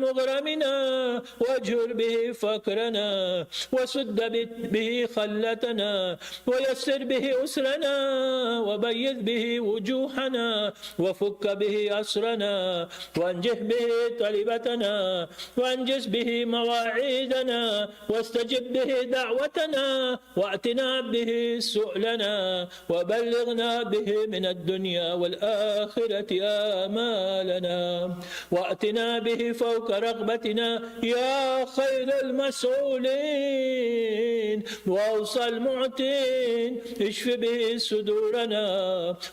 مغرمنا، واجهر به فقرنا، وسد به خلتنا، ويسر به أسرنا، وبيض به وجوهنا، وفك به أسرنا، وانجح به طلبتنا، وانجز به مواعيدنا، واستجب به دعوتنا، واتنا به سؤلنا، وبلغنا به من الدنيا والآخرة آمالنا، واتنا به فوق رغبتنا يا خير المسؤولين وأوصى المعتين. اشف به صدورنا،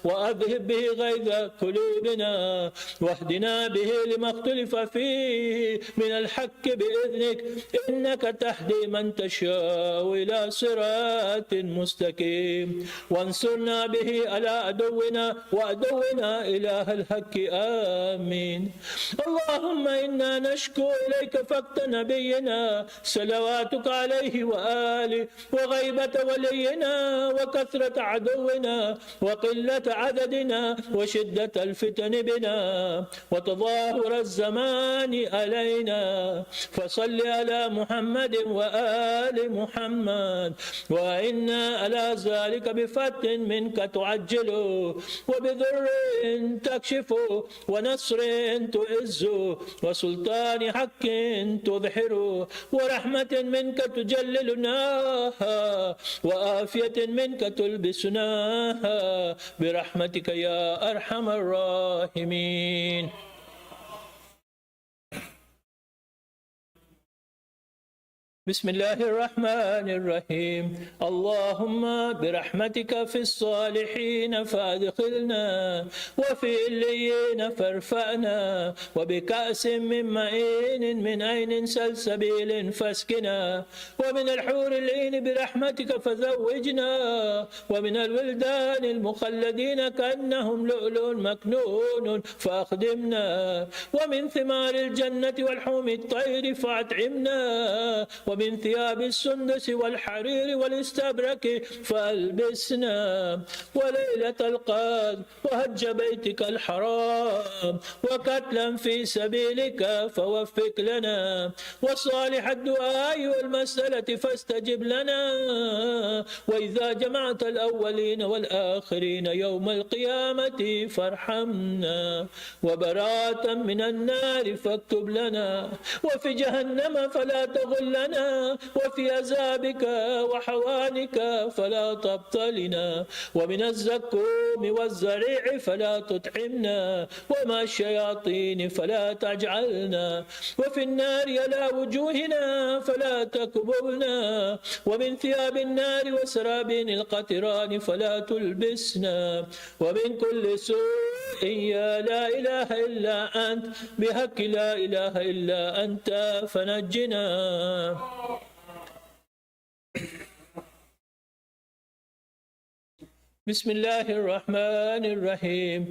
وأذهب به غيظ قلوبنا، واهدنا به لما اختلف فيه من الحق بإذنك، إنك تهدي من تشاء إلى صراط مستقيم. وانصرنا به على عدونا وعدونا إله الحق آمين. اللهم إنا نشكو إليك فقد نبينا صلواتك عليه وآله، وغيبة ولينا، وكثرة عدونا، وقلة عددنا، وشدة الفتن بنا، وتظاهر الزمان علينا. فصل على محمد وآل محمد، وإنا على ذلك بفتح منك تعجل، وبذر تكشف، ونصر تعز، وسلطان حق تظهر، ورحمة منك تجللناها، وآفية منك تلبسناها، برحمتك يا أرحم الراحمين. بسم الله الرحمن الرحيم. اللهم برحمتك في الصالحين فادخلنا، وفي الليين فارفعنا، وبكأس من معين من عين سلسبيل فاسقنا، ومن الحور العين برحمتك فزوجنا، ومن الولدان المخلدين كأنهم لؤلؤ مكنون فأخدمنا، ومن ثمار الجنة والحوم الطير فأطعمنا، ومن ثياب السندس والحرير والاستبرك فألبسنا، وليلة القدر وهج بيتك الحرام وقتلا في سبيلك فوفق لنا، وصالح الدعاء والمسألة فاستجب لنا، وإذا جمعت الأولين والآخرين يوم القيامة فارحمنا، وبراءة من النار فاكتب لنا، وفي جهنم فلا تغلنا، وفي عذابك وحوانك فلا تبطلنا، ومن الزكوم والزريع فلا تطعمنا، ومع الشياطين فلا تجعلنا، وفي النار على وجوهنا فلا تكبرنا، ومن ثياب النار وسرابين القطران فلا تلبسنا، ومن كل سوء يا لا إله إلا أنت بحق لا إله إلا أنت فنجنا. بسم الله الرحمن الرحيم.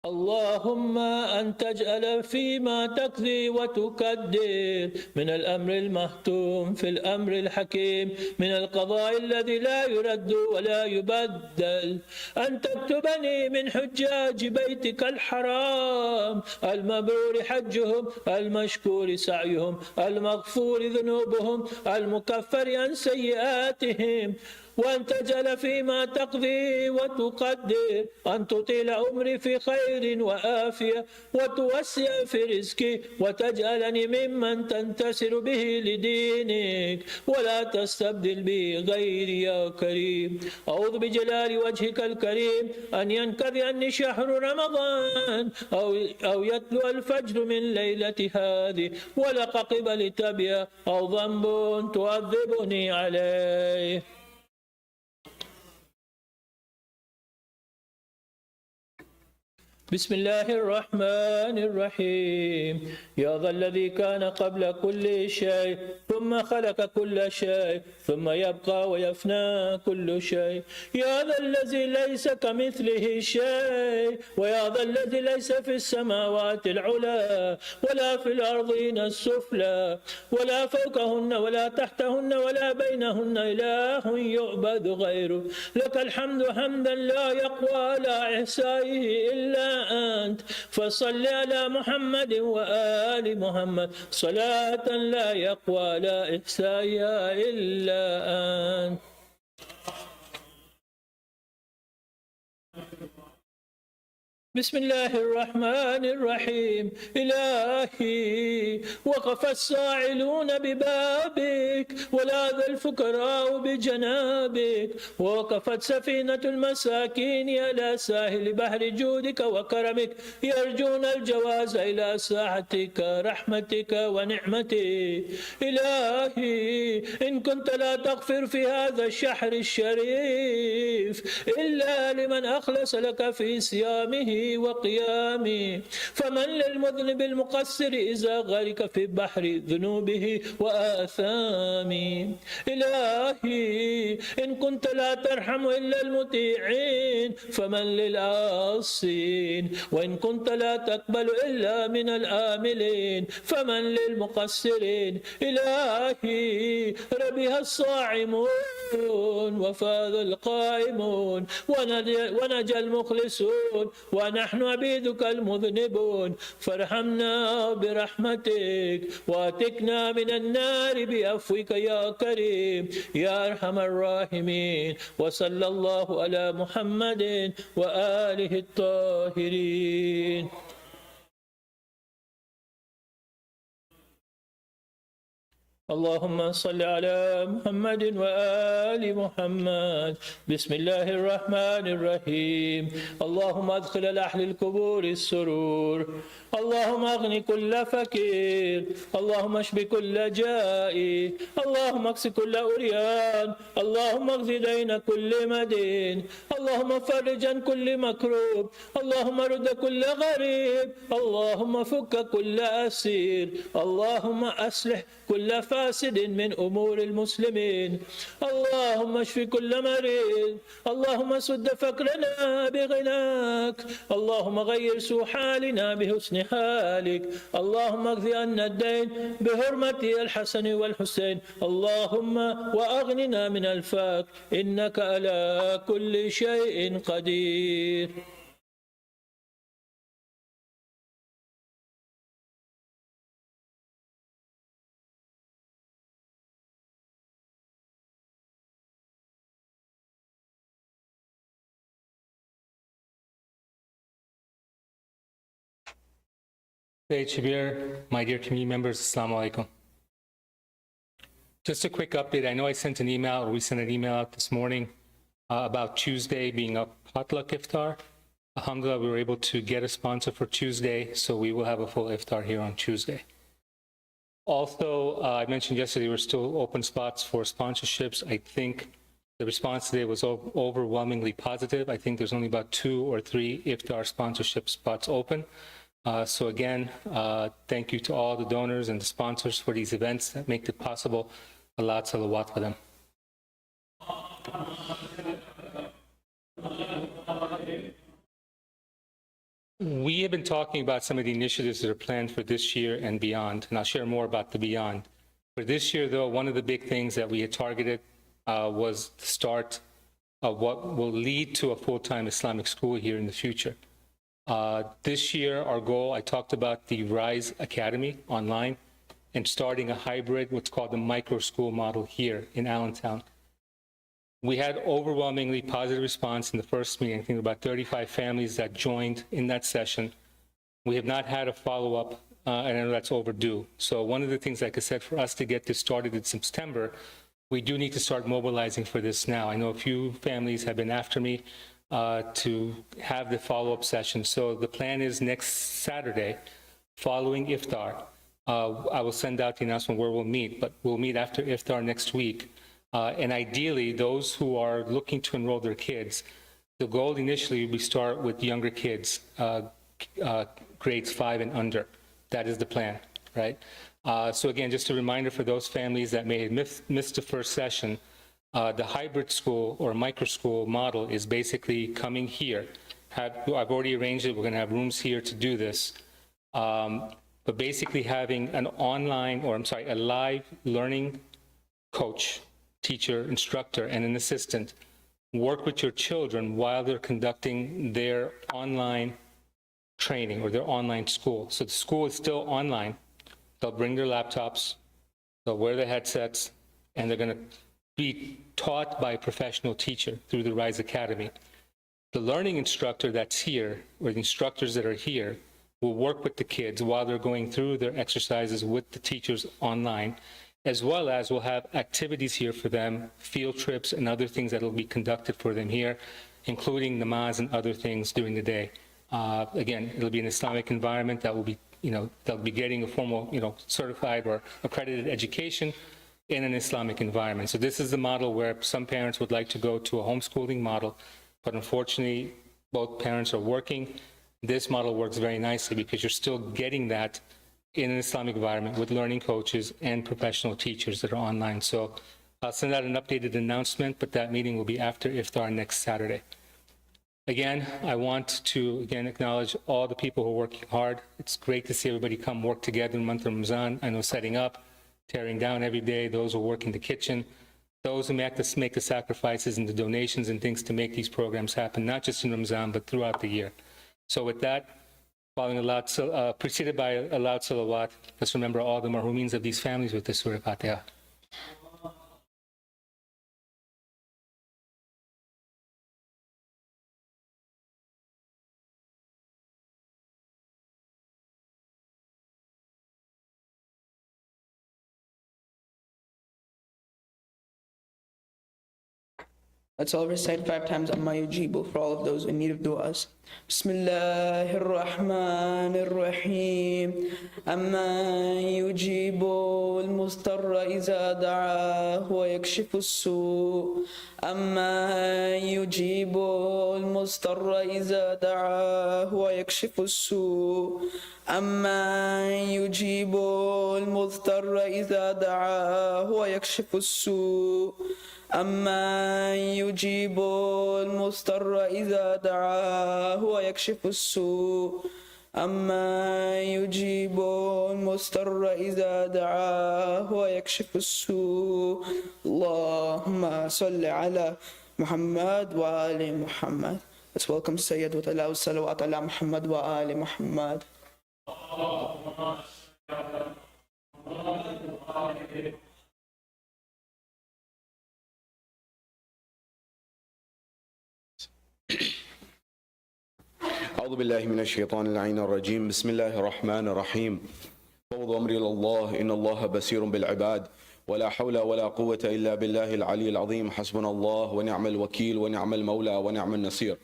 اللهم أن تجعل فيما تقضي وتقدر من الأمر المحتوم في الأمر الحكيم، من القضاء الذي لا يرد ولا يبدل، أن تكتبني من حجاج بيتك الحرام المبرور حجهم، المشكور سعيهم، المغفور ذنوبهم، المكفر عن سيئاتهم، وأن تجعل فيما تقضي وتقدر أن تطيل عمري في خير وآفية، وتوسع في رزقي، وتجعلني ممن تنتصر به لدينك، ولا تستبدل بي غيري يا كريم. أعوذ بجلال وجهك الكريم أن ينقضي عني شهر رمضان، أو يطلع الفجر من ليلة هذه ولق قبل تبيا، أو ذنب تعذبني عليه. بسم الله الرحمن الرحيم. يا ذا الذي كان قبل كل شيء ثم خلق كل شيء ثم يبقى ويفنى كل شيء، يا ذا الذي ليس كمثله شيء، ويا ذا الذي ليس في السماوات العلى ولا في الأرضين السفلى ولا فوقهن ولا تحتهن ولا بينهن إله يعبد غيره، لك الحمد حمدا لا يقوى على إحصائه إلا أنت فصل على محمد وآل محمد صلاة لا يقوى لا إحصائها إلا أنت. بسم الله الرحمن الرحيم. إلهي وقف الساعلون ببابك ولاذ الفقراء بجنابك ووقفت سفينة المساكين على ساحل بحر جودك وكرمك يرجون الجواز إلى ساحتك رحمتك ونعمتك. إلهي إن كنت لا تغفر في هذا الشهر الشريف إلا لمن أخلص لك في صيامه وقيامه فمن للمذنب المقصر إذا غرق في بحر ذنوبه وآثامه. إلهي إن كنت لا ترحم إلا المطيعين فمن للعاصين وإن كنت لا تقبل إلا من الآملين فمن للمقصرين. إلهي ربها الصاعمون وفاز القائمون ونجى المخلصون ونحن عبيدك المذنبون فارحمنا برحمتك واتقنا من النار بعفوك يا كريم يا أرحم الراحمين. وصلى الله على محمد وآله الطاهرين. اللهم صل على محمد وآل محمد. بسم الله الرحمن الرحيم. اللهم ادخل على أهل القبور السرور. اللهم اغن كل فقير. اللهم اشف كل جائع. اللهم اكس كل عريان. اللهم اقض دين كل مدين. اللهم فرج عن كل مكروب. اللهم رد كل غريب. اللهم فك كل أسير. اللهم أصلح كل فاسد من أمور المسلمين. اللهم اشف كل مريض. اللهم سد فقرنا بغناك. اللهم غير سوء حالنا بحسن حالك. اللهم اقض عنا الدين بحرمة الحسن والحسين. اللهم وأغننا من الفقر إنك على كل شيء قدير. Sayyid Shabir, my dear community members, Assalamu alaikum. Just a quick update. I know I sent an email, or we sent an email out this morning about Tuesday being a potluck iftar. Alhamdulillah, we were able to get a sponsor for Tuesday, so we will have a full iftar here on Tuesday. Also, I mentioned yesterday we're still open spots for sponsorships. I think the response today was overwhelmingly positive. I think there's only about 2 or 3 iftar sponsorship spots open. So again, thank you to all the donors and the sponsors for these events that make it possible. Allah salawat for them. We have been talking about some of the initiatives that are planned for this year and beyond, and I'll share more about the beyond. For this year, though, one of the big things that we had targeted was the start of what will lead to a full-time Islamic school here in the future. This year, our goal, I talked about the RISE Academy online and starting a hybrid, what's called the micro school model here in Allentown. We had overwhelmingly positive response in the first meeting. I think about 35 families that joined in that session. We have not had a follow-up, and I know that's overdue. So one of the things, like I said, for us to get this started in September, we do need to start mobilizing for this now. I know a few families have been after me to have the follow-up session. So the plan is next Saturday, following Iftar. I will send out the announcement where we'll meet, but we'll meet after Iftar next week. And ideally, those who are looking to enroll their kids, the goal initially, we start with younger kids, grades 5 and under. That is the plan, right? So again, just a reminder for those families that may have missed the first session, the hybrid school or micro school model is basically coming here. I've already arranged it. We're going to have rooms here to do this. But basically having an online, or I'm sorry, a live learning coach, teacher, instructor, and an assistant work with your children while they're conducting their online training or their online school. So the school is still online. They'll bring their laptops, they'll wear the headsets, and they're going to be taught by a professional teacher through the RISE Academy. The learning instructor that's here, or the instructors that are here, will work with the kids while they're going through their exercises with the teachers online, as well as we'll have activities here for them, field trips and other things that will be conducted for them here, including namaz and other things during the day. Again, it'll be an Islamic environment that will be, they'll be getting a formal, certified or accredited education in an Islamic environment. So this is the model where some parents would like to go to a homeschooling model, but unfortunately, both parents are working. This model works very nicely because you're still getting that in an Islamic environment with learning coaches and professional teachers that are online. So I'll send out an updated announcement, but that meeting will be after Iftar next Saturday. Again, I want to acknowledge all the people who are working hard. It's great to see everybody come work together in the month of Ramadan. I know setting up, tearing down every day, those who work in the kitchen, those who make the sacrifices and the donations and things to make these programs happen, not just in Ramadan, but throughout the year. So with that, following preceded by a loud salawat, let's remember all the marhumeens of these families with the Surah Fatiha. Let's all recite 5 times Amma Yujibu for all of those in need of du'as. Bismillahir Rahmanir Rahim. Amma yujibu al-mustarra iza da'ahu wa yakshifu as-su'. Amma yujibu al-mustarra iza da'ahu wa yakshifu as-su'. Amma yujibu al-mustarra iza da'ahu wa yakshifu as-su'. أما يجيب المضطر إذا دعاه ويكشف السوء أما يجيب المضطر إذا دعاه ويكشف السوء اللهم صل على محمد وآل محمد. Let's welcome Sayyid with Allah salawat ala Muhammad wa Ali Muhammad. أعوذ بالله من الشيطان اللعين الرجيم بسم الله الرحمن الرحيم فوض أمري إلى الله إن الله بصير بالعباد ولا حول ولا قوة إلا بالله العلي العظيم حسبنا الله ونعم الوكيل ونعم المولى ونعم النصير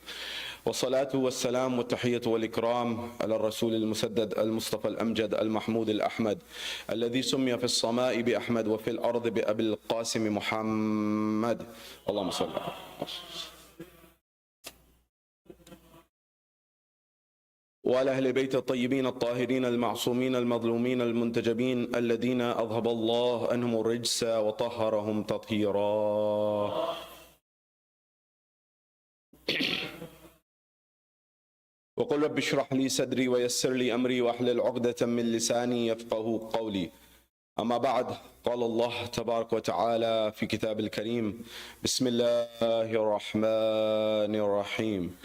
والصلاة والسلام والتحية والإكرام على الرسول المسدد المصطفى الأمجد المحمود الأحمد الذي سمي في السماء بأحمد وفي الأرض بأبي القاسم محمد اللهم صل على وعلى أهل بيت الطيبين الطاهرين المعصومين المظلومين المنتجبين الذين أذهب الله عنهم الرجس وطهرهم تطهيرا. وقل رب اشرح لي صدري ويسر لي أمري واحلل عقدة من لساني يفقه قولي. أما بعد قال الله تبارك وتعالى في كتاب الكريم بسم الله الرحمن الرحيم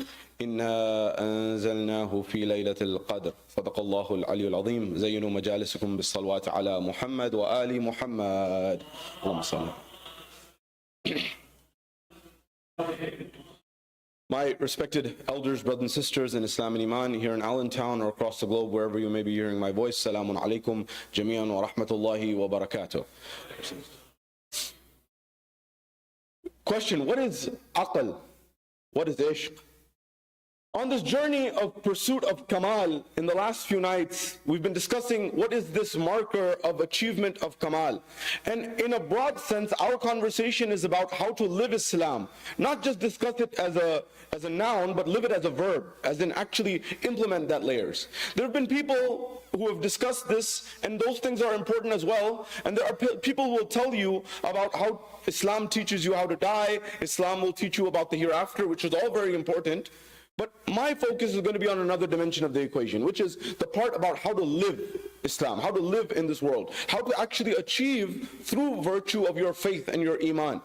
إنا أنزلناه في ليلة القدر صدق الله العلي العظيم. زينوا مجالسكم بالصلوات على محمد وآل محمد اللهم صل. My respected elders, brothers and sisters in Islam and Iman here in Allentown or across the globe, wherever you may be hearing my voice, Salamun alaikum jami'an wa rahmatullahi wa barakatuh. Question, what is aql? What is ishq? On this journey of pursuit of Kamal, in the last few nights, we've been discussing what is this marker of achievement of Kamal. And in a broad sense, our conversation is about how to live Islam. Not just discuss it as a noun, but live it as a verb, as in actually implement that layers. There have been people who have discussed this, and those things are important as well. And there are people who will tell you about how Islam teaches you how to die, Islam will teach you about the hereafter, which is all very important. But my focus is going to be on another dimension of the equation, which is the part about how to live Islam, how to live in this world, how to actually achieve through virtue of your faith and your iman.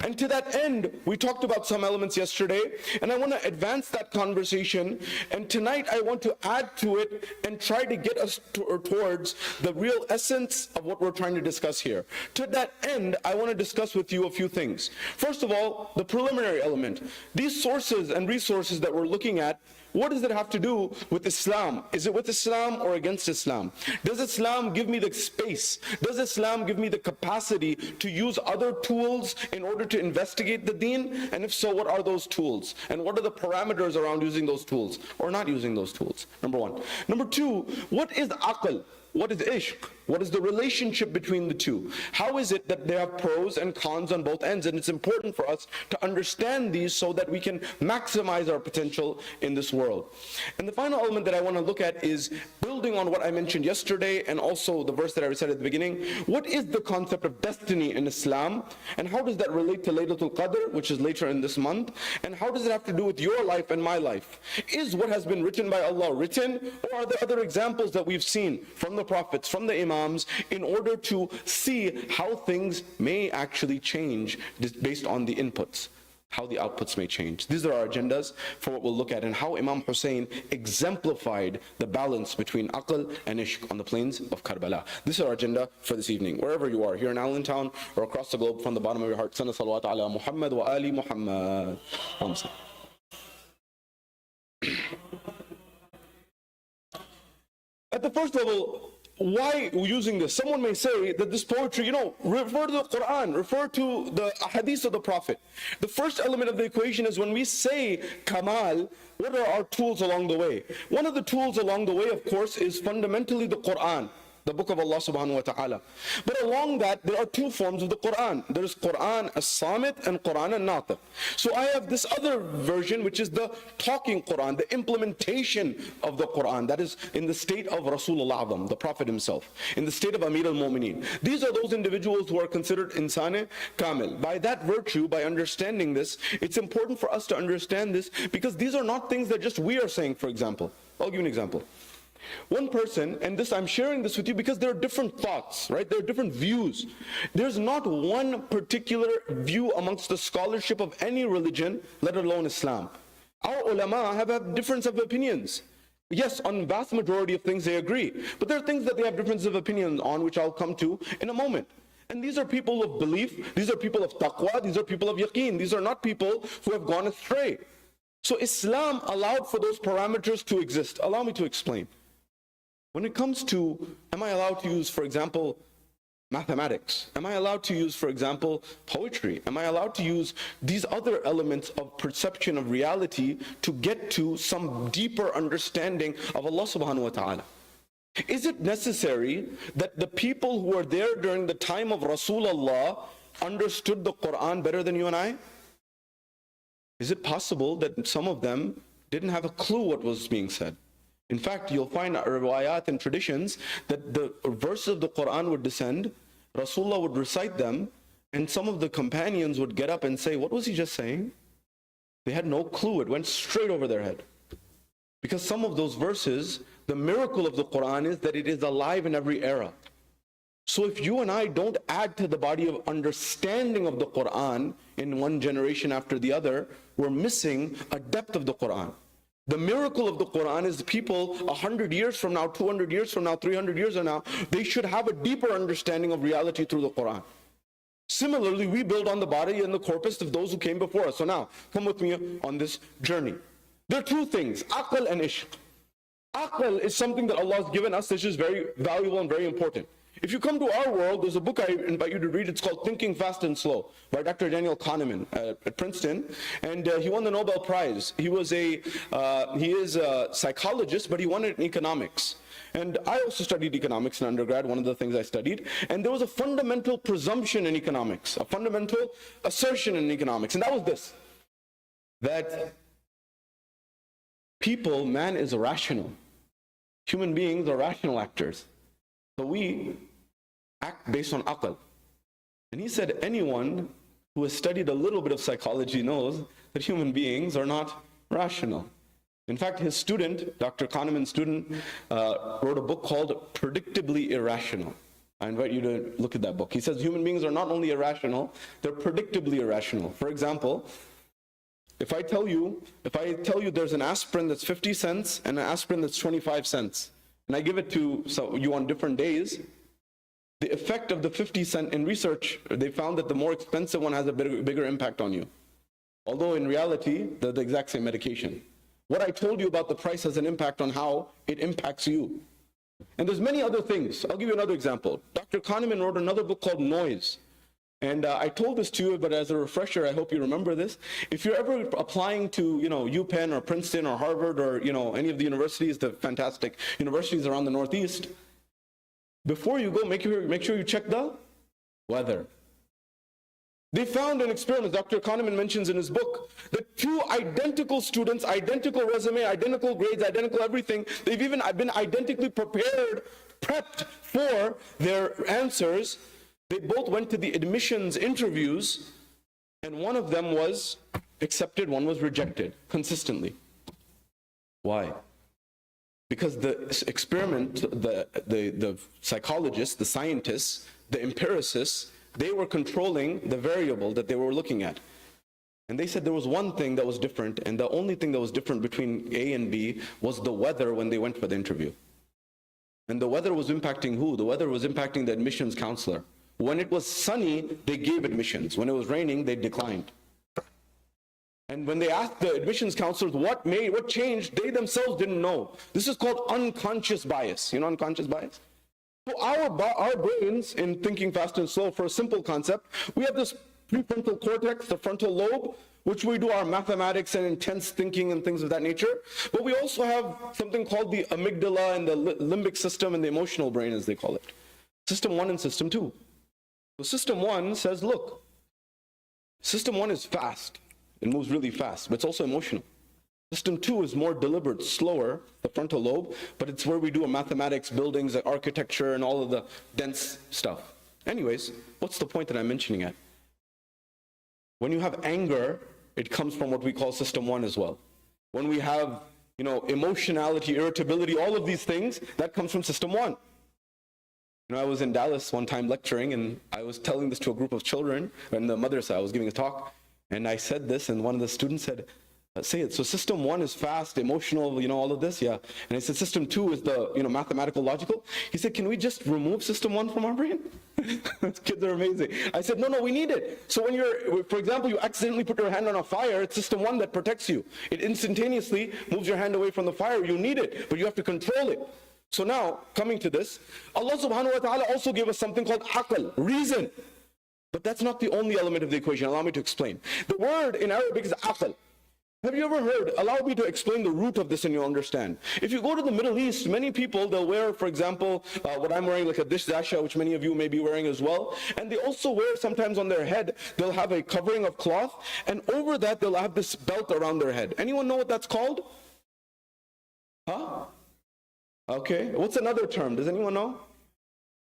And to that end, we talked about some elements yesterday, and I want to advance that conversation. And tonight I want to add to it and try to get us towards the real essence of what we're trying to discuss here. To that end, I want to discuss with you a few things. First of all, the preliminary element. These sources and resources that we're looking at, what does it have to do with Islam? Is it with Islam or against Islam? Does Islam give me the space? Does Islam give me the capacity to use other tools in order to investigate the deen? And if so, what are those tools? And what are the parameters around using those tools or not using those tools? Number one. Number two, what is aql? What is ishq? What is the relationship between the two? How is it that they have pros and cons on both ends? And it's important for us to understand these so that we can maximize our potential in this world. And the final element that I want to look at is building on what I mentioned yesterday and also the verse that I recited at the beginning. What is the concept of destiny in Islam? And how does that relate to Laylatul Qadr, which is later in this month? And how does it have to do with your life and my life? Is what has been written by Allah written? Or are there other examples that we've seen from the prophets, from the imams, in order to see how things may actually change based on the inputs, how the outputs may change? These are our agendas for what we'll look at, and how Imam Hussein exemplified the balance between aql and ishq on the plains of Karbala. This is our agenda for this evening. Wherever you are, here in Allentown or across the globe, from the bottom of your heart, send a salawat ala Muhammad wa ali Muhammad. At the first level, why using this? Someone may say that this poetry, refer to the Quran, refer to the hadith of the Prophet. The first element of the equation is when we say Kamal, what are our tools along the way? One of the tools along the way, of course, is fundamentally the Quran, the book of Allah subhanahu wa ta'ala. But along that, there are two forms of the Quran. There is Quran as-Samit and Quran al-Natiq. So I have this other version, which is the talking Quran, the implementation of the Quran. That is in the state of Rasulullah Azam, the Prophet himself, in the state of Amir al-Mu'mineen. These are those individuals who are considered insane kamil. By that virtue, by understanding this, it's important for us to understand this, because these are not things that just we are saying, for example. I'll give you an example. One person, and I'm sharing this with you because there are different thoughts, right? There are different views. There's not one particular view amongst the scholarship of any religion, let alone Islam. Our ulama have a difference of opinions. Yes, on vast majority of things they agree, but there are things that they have differences of opinion on, which I'll come to in a moment. And these are people of belief, these are people of taqwa, these are people of yaqeen, these are not people who have gone astray. So Islam allowed for those parameters to exist. Allow me to explain. When it comes to, am I allowed to use, for example, mathematics? Am I allowed to use, for example, poetry? Am I allowed to use these other elements of perception of reality to get to some deeper understanding of Allah subhanahu wa ta'ala? Is it necessary that the people who were there during the time of Rasulullah understood the Quran better than you and I? Is it possible that some of them didn't have a clue what was being said? In fact, you'll find riwayat and traditions that the verses of the Quran would descend, Rasulullah would recite them, and some of the companions would get up and say, what was he just saying? They had no clue. It went straight over their head. Because some of those verses, the miracle of the Quran is that it is alive in every era. So if you and I don't add to the body of understanding of the Quran in one generation after the other, we're missing a depth of the Quran. The miracle of the Quran is people 100 years from now, 200 years from now, 300 years from now, they should have a deeper understanding of reality through the Quran. Similarly, we build on the body and the corpus of those who came before us. So now, come with me on this journey. There are two things, aql and ishq. Aql is something that Allah has given us, which is very valuable and very important. If you come to our world, there's a book I invite you to read. It's called Thinking Fast and Slow by Dr. Daniel Kahneman at Princeton, and he won the Nobel Prize. He is a psychologist, but he won it in economics. And I also studied economics in undergrad, one of the things I studied. And there was a fundamental presumption in economics, a fundamental assertion in economics, and that was this: that man is rational. Human beings are rational actors. So we act based on aql. And he said anyone who has studied a little bit of psychology knows that human beings are not rational. In fact, his student, Dr. Kahneman's student, wrote a book called Predictably Irrational. I invite you to look at that book. He says human beings are not only irrational, they're predictably irrational. For example, if I tell you there's an aspirin that's 50 cents and an aspirin that's 25 cents, and I give it to you on different days, the effect of the 50 cent in research, they found that the more expensive one has a bigger impact on you. Although in reality, they're the exact same medication. What I told you about the price has an impact on how it impacts you. And there's many other things. I'll give you another example. Dr. Kahneman wrote another book called Noise. And I told this to you, but as a refresher, I hope you remember this. If you're ever applying to, UPenn or Princeton or Harvard or, any of the universities, the fantastic universities around the Northeast, before you go, make sure you check the weather. They found an experiment, Dr. Kahneman mentions in his book, that two identical students, identical resume, identical grades, identical everything, they've even been identically prepped for their answers. They both went to the admissions interviews, and one of them was accepted, one was rejected, consistently. Why? Because the experiment, the psychologists, the scientists, the empiricists, they were controlling the variable that they were looking at. And they said there was one thing that was different, and the only thing that was different between A and B was the weather when they went for the interview. And the weather was impacting who? The weather was impacting the admissions counselor. When it was sunny, they gave admissions. When it was raining, they declined. And when they asked the admissions counselors what changed, they themselves didn't know. This is called unconscious bias. You know unconscious bias? So our brains, in thinking fast and slow, for a simple concept, we have this prefrontal cortex, the frontal lobe, which we do our mathematics and intense thinking and things of that nature. But we also have something called the amygdala and the limbic system and the emotional brain, as they call it. System 1 and System 2. So System 1 says, look, System 1 is fast. It moves really fast, but it's also emotional. System 2 is more deliberate, slower, the frontal lobe, but it's where we do mathematics, buildings, architecture, and all of the dense stuff. Anyways, what's the point that I'm mentioning at? When you have anger, it comes from what we call System 1 as well. When we have, emotionality, irritability, all of these things, that comes from System 1. I was in Dallas one time lecturing, and I was telling this to a group of children in the madrasa. I was giving a talk, and I said this, and one of the students said, say it. So System 1 is fast, emotional, all of this, yeah. And I said System 2 is the, mathematical, logical. He said, can we just remove System 1 from our brain? Kids are amazing. I said, no, we need it. So when for example, you accidentally put your hand on a fire, it's System 1 that protects you. It instantaneously moves your hand away from the fire. You need it, but you have to control it. So now, coming to this, Allah subhanahu wa ta'ala also gave us something called aql, reason. But that's not the only element of the equation. Allow me to explain. The word in Arabic is aql. Have you ever heard, allow me to explain the root of this and you'll understand. If you go to the Middle East, many people, they'll wear, for example, what I'm wearing, like a dish dasha, which many of you may be wearing as well. And they also wear, sometimes on their head, they'll have a covering of cloth, and over that they'll have this belt around their head. Anyone know what that's called? Huh? Okay, what's another term? Does anyone know?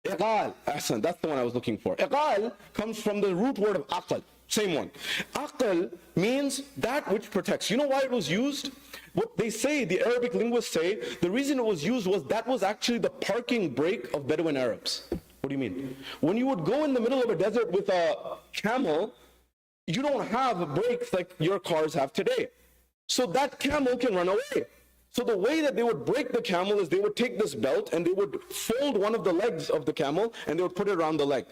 Iqal. Ahsan, that's the one I was looking for. Iqal comes from the root word of aql. Same one. Aql means that which protects. You know why it was used? What they say, the Arabic linguists say, the reason it was used was that was actually the parking brake of Bedouin Arabs. What do you mean? When you would go in the middle of a desert with a camel, you don't have brakes like your cars have today. So that camel can run away. So the way that they would break the camel is they would take this belt and they would fold one of the legs of the camel and they would put it around the leg.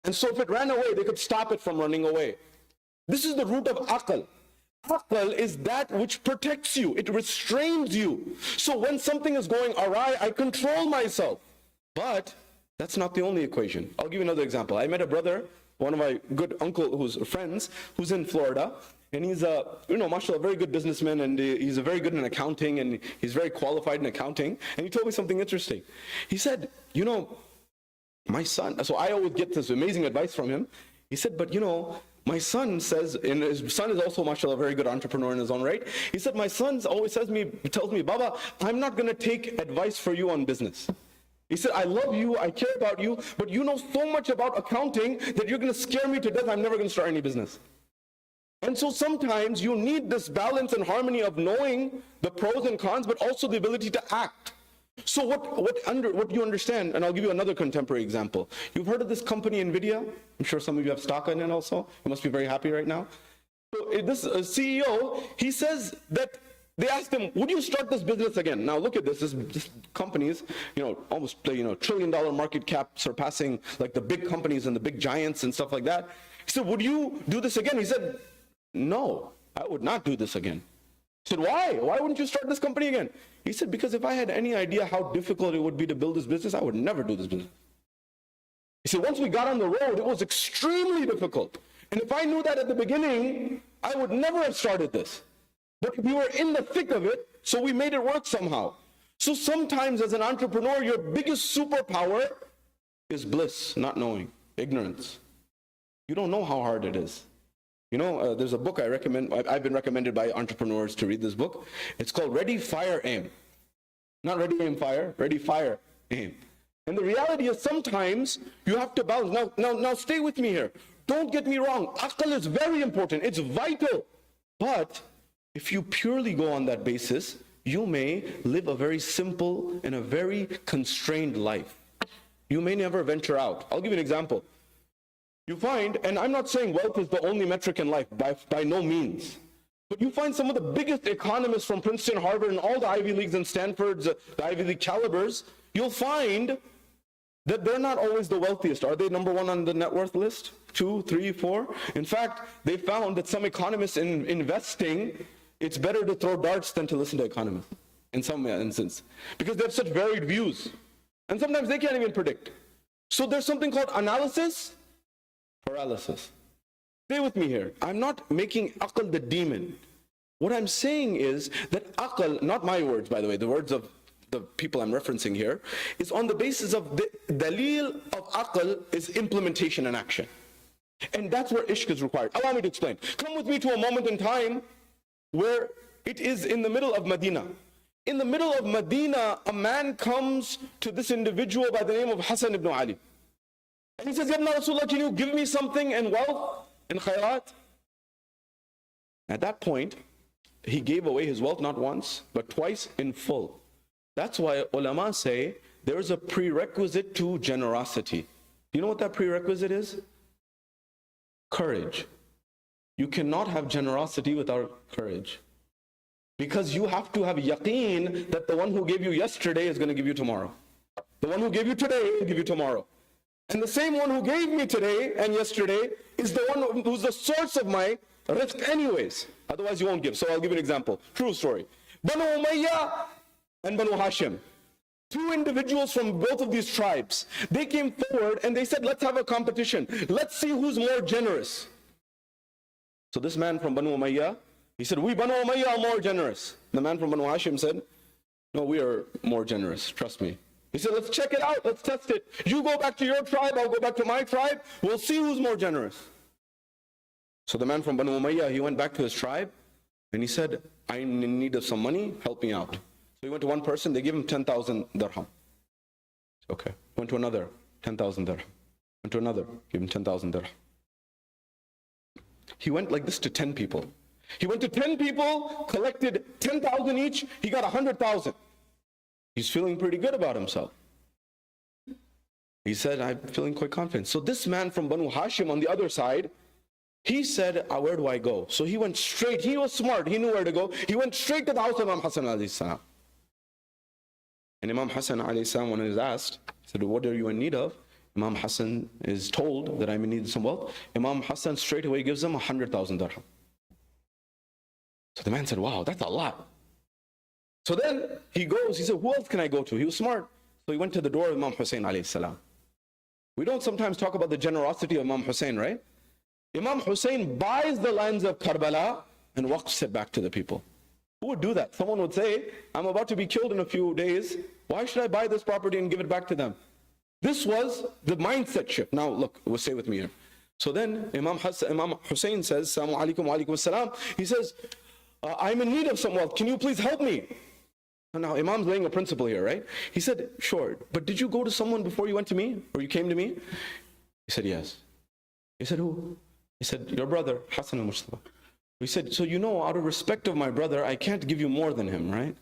And so if it ran away, they could stop it from running away. This is the root of aql. Aql is that which protects you. It restrains you. So when something is going awry, I control myself. But that's not the only equation. I'll give you another example. I met a brother, one of my good uncle who's friends, who's in Florida. And he's a, mashallah, a very good businessman, and he's very good in accounting, and he's very qualified in accounting. And he told me something interesting. He said, my son, so I always get this amazing advice from him. He said, but my son says, and his son is also, mashallah, a very good entrepreneur in his own right. He said, my son always tells me, Baba, I'm not going to take advice for you on business. He said, I love you, I care about you, but you know so much about accounting that you're going to scare me to death. I'm never going to start any business. And so sometimes you need this balance and harmony of knowing the pros and cons, but also the ability to act. So what you understand, and I'll give you another contemporary example. You've heard of this company, NVIDIA? I'm sure some of you have stock in it also. You must be very happy right now. So this CEO, he says that they asked him, would you start this business again? Now look at this companies, almost $1 trillion market cap, surpassing like the big companies and the big giants and stuff like that. He said, would you do this again? He said, no, I would not do this again. He said, why? Why wouldn't you start this company again? He said, because if I had any idea how difficult it would be to build this business, I would never do this business. He said, once we got on the road, it was extremely difficult. And if I knew that at the beginning, I would never have started this. But we were in the thick of it, so we made it work somehow. So sometimes as an entrepreneur, your biggest superpower is bliss, not knowing, ignorance. You don't know how hard it is. There's a book I recommend. I've been recommended by entrepreneurs to read this book. It's called Ready, Fire, Aim. Not Ready, Aim, Fire. Ready, Fire, Aim. And the reality is sometimes you have to balance. Now stay with me here. Don't get me wrong. Aql is very important. It's vital. But if you purely go on that basis, you may live a very simple and a very constrained life. You may never venture out. I'll give you an example. You find, and I'm not saying wealth is the only metric in life, by no means. But you find some of the biggest economists from Princeton, Harvard, and all the Ivy Leagues and Stanford's, the Ivy League calibers, you'll find that they're not always the wealthiest. Are they number one on the net worth list? 2, 3, 4? In fact, they found that some economists in investing, it's better to throw darts than to listen to economists in some instance, because they have such varied views. And sometimes they can't even predict. So there's something called analysis, paralysis. Stay with me here. I'm not making aql the demon. What I'm saying is that aql, not my words by the way, the words of the people I'm referencing here, is on the basis of the dalil of aql is implementation and action. And that's where ishq is required. Allow me to explain. Come with me to a moment in time where it is in the middle of Medina. In the middle of Medina, a man comes to this individual by the name of Hassan ibn Ali. And he says, Ya Rasulullah, can you give me something in wealth, in khairat? At that point, he gave away his wealth not once, but twice in full. That's why ulama say there is a prerequisite to generosity. You know what that prerequisite is? Courage. You cannot have generosity without courage. Because you have to have yaqeen that the one who gave you yesterday is going to give you tomorrow. The one who gave you today will give you tomorrow. And the same one who gave me today and yesterday is the one who's the source of my rizq anyways. Otherwise you won't give. So I'll give you an example. True story. Banu Umayyah and Banu Hashim. Two individuals from both of these tribes. They came forward and they said, let's have a competition. Let's see who's more generous. So this man from Banu Umayyah, he said, we Banu Umayyah are more generous. The man from Banu Hashim said, no, we are more generous, trust me. He said, let's check it out, let's test it. You go back to your tribe, I'll go back to my tribe. We'll see who's more generous. So the man from Banu Umayyah, he went back to his tribe and he said, I'm in need of some money, help me out. So he went to one person, they gave him 10,000 dirham. Okay. Went to another, 10,000 dirham. Went to another, gave him 10,000 dirham. He went like this to 10 people. He went to 10 people, collected 10,000 each, he got 100,000. He's feeling pretty good about himself. He said, I'm feeling quite confident. So this man from Banu Hashim on the other side, he said, where do I go? So he went straight, he was smart, he knew where to go. He went straight to the house of Imam Hassan alayhi salam. And Imam Hassan alayhi salam, when he was asked, he said, what are you in need of? Imam Hassan is told that I'm in need of some wealth. Imam Hassan straight away gives him 100,000 dirham. So the man said, wow, that's a lot. So then he goes, he said, who else can I go to? He was smart. So he went to the door of Imam Hussein alayhi salam. We don't sometimes talk about the generosity of Imam Hussein, right? Imam Hussein buys the lands of Karbala and waqfs it back to the people. Who would do that? Someone would say, I'm about to be killed in a few days. Why should I buy this property and give it back to them? This was the mindset shift. Now look, stay with me here. So then Imam Hussein says, Assalamu alaikum wa alaikum assalam. He says, I'm in need of some wealth. Can you please help me? And now Imam's laying a principle here, right? He said, sure, but did you go to someone before you went to me? Or you came to me? He said, yes. He said, who? He said, your brother, Hassan al-Mustafa. He said, so you know, out of respect of my brother, I can't give you more than him, right?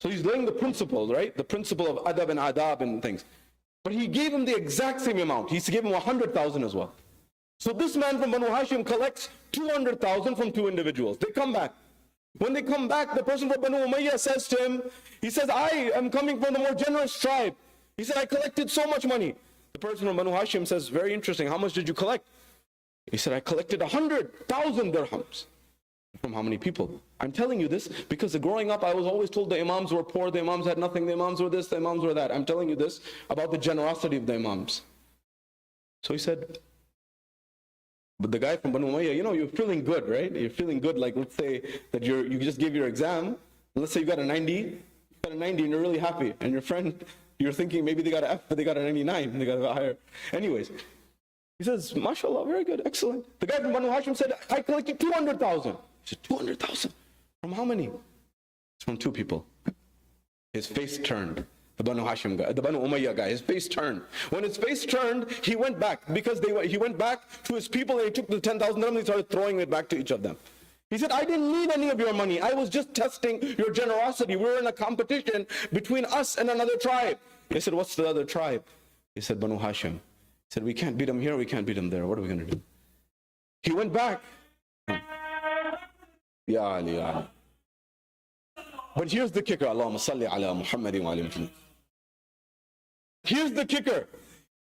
So he's laying the principle, right? The principle of adab and adab and things. But he gave him the exact same amount. He gave him 100,000 as well. So this man from Banu Hashim collects 200,000 from two individuals. They come back. When they come back, the person from Banu Umayyah says to him, he says, I am coming from the more generous tribe. He said, I collected so much money. The person from Banu Hashim says, very interesting, how much did you collect? He said, I collected 100,000 dirhams. From how many people? I'm telling you this because growing up I was always told the imams were poor, the imams had nothing, the imams were this, the imams were that. I'm telling you this about the generosity of the imams. So he said, but the guy from Banu Umayyah, you know, you're feeling good, right? You're feeling good, like let's say that you just gave your exam, and let's say you got a 90, and you're really happy, and your friend, you're thinking maybe they got an F, but they got a 99, they got a higher. Anyways, he says, mashallah, very good, excellent. The guy from Banu Hashim said, I collected 200,000. He said, 200,000? From how many? It's from two people. His face turned. The Banu Hashim guy, the Banu Umayyah guy, his face turned. When his face turned, he went back because he went back to his people and he took the 10,000 dirhams and he started throwing it back to each of them. He said, I didn't need any of your money. I was just testing your generosity. We were in a competition between us and another tribe. They said, what's the other tribe? He said, Banu Hashim. He said, we can't beat them here, we can't beat them there. What are we going to do? He went back. Ya Ali, ya Ali. But here's the kicker. Allahumma salli ala Muhammadin wa ali Muhammad. Here's the kicker.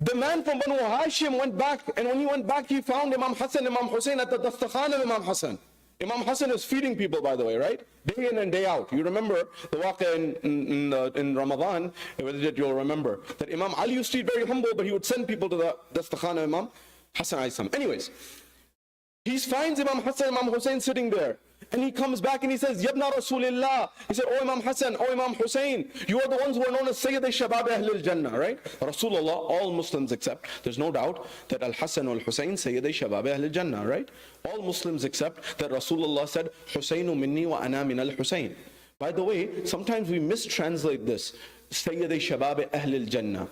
The man from Banu Hashim went back, and when he went back, he found Imam Hassan, Imam Hussein at the dastakhan of Imam Hassan. Imam Hassan is feeding people, by the way, right? Day in and day out. You remember the waqah in Ramadan, you'll remember that Imam Ali used to eat very humble, but he would send people to the dastakhan of Imam Hassan. Anyways, he finds Imam Hassan, Imam Hussein sitting there. And he comes back and he says, Yabna Rasulillah. He said, oh Imam Hassan, oh Imam Hussein, you are the ones who are known as Sayyid al-Shabab Ahlul Jannah, right? Rasulullah, all Muslims accept. There's no doubt that Al-Hassan al-Hussein, Sayyid al-Shabab Ahlul Jannah, right? All Muslims accept that Rasulullah said, Husaynu minni wa ana min al-Husayn. By the way, sometimes we mistranslate this, Sayyid al-Shabab Ahlul Jannah.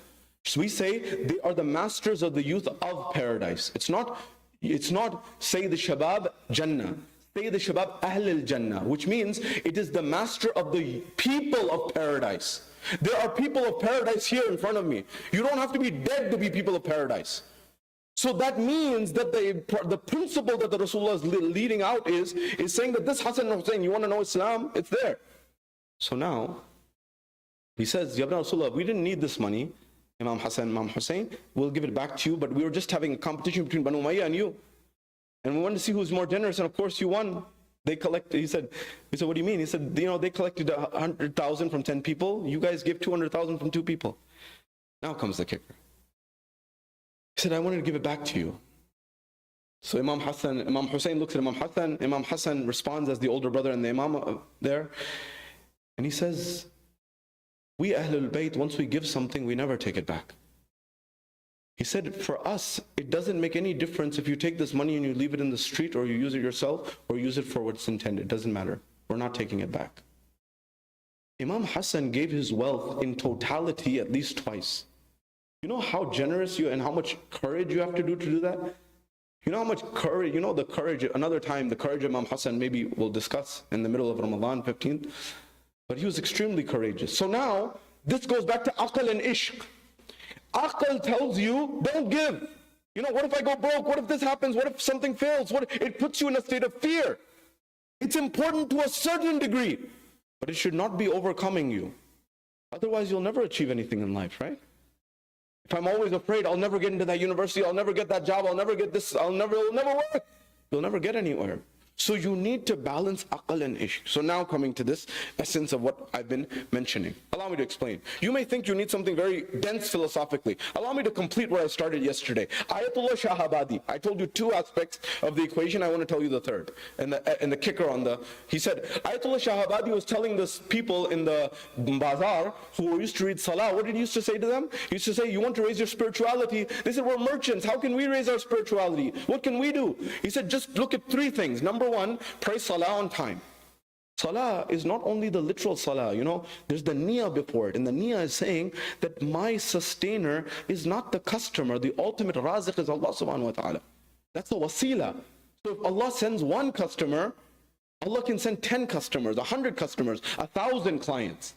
So we say they are the masters of the youth of paradise. It's not Sayyid al-Shabab Jannah. Sayyid al-Shabab Ahl al-Jannah, which means it is the master of the people of paradise. There are people of paradise here in front of me. You don't have to be dead to be people of paradise. So that means that the principle that the Rasulullah is leading out is saying that this Hassan and Hussein, you want to know Islam? It's there. So now, he says, Ya Rasulullah, we didn't need this money, Imam Hassan, Imam Hussein, we'll give it back to you, but we were just having a competition between Banu Umayyah and you. And we wanted to see who's more generous, and of course you won. They collected, he said, what do you mean? He said, you know, they collected 100,000 from 10 people. You guys gave 200,000 from 2 people. Now comes the kicker. He said, I wanted to give it back to you. So Imam Hussein looks at Imam Hassan. Imam Hassan responds as the older brother and the Imam there. And he says, we Ahlul Bayt, once we give something, we never take it back. He said, for us, it doesn't make any difference if you take this money and you leave it in the street, or you use it yourself, or use it for what's intended. It doesn't matter. We're not taking it back. Imam Hassan gave his wealth in totality at least twice. You know how generous you and how much courage you have to do that? You know how much courage, you know the courage, another time, the courage of Imam Hassan, maybe we'll discuss in the middle of Ramadan 15th. But he was extremely courageous. So now, this goes back to aql and ishq. Aql tells you, don't give. You know, what if I go broke? What if this happens? What if something fails? It puts you in a state of fear. It's important to a certain degree, but it should not be overcoming you. Otherwise, you'll never achieve anything in life, right? If I'm always afraid, I'll never get into that university, I'll never get that job, I'll never get this, it'll never work. You'll never get anywhere. So you need to balance aql and ishq. So now coming to this essence of what I've been mentioning. Allow me to explain. You may think you need something very dense philosophically. Allow me to complete where I started yesterday. Ayatollah Shahabadi. I told you 2 aspects of the equation. I want to tell you the third. And the kicker on he said, Ayatollah Shahabadi was telling this people in the bazaar who used to read salah, what did he used to say to them? He used to say, you want to raise your spirituality? They said, we're merchants. How can we raise our spirituality? What can we do? He said, just look at 3 things. Number 1, pray salah on time. Salah is not only the literal salah, you know, there's the niyyah before it. And the niyyah is saying that my sustainer is not the customer. The ultimate raziq is Allah subhanahu wa ta'ala. That's the wasila. So if Allah sends 1 customer, Allah can send 10 customers, 100 customers, 1,000 clients.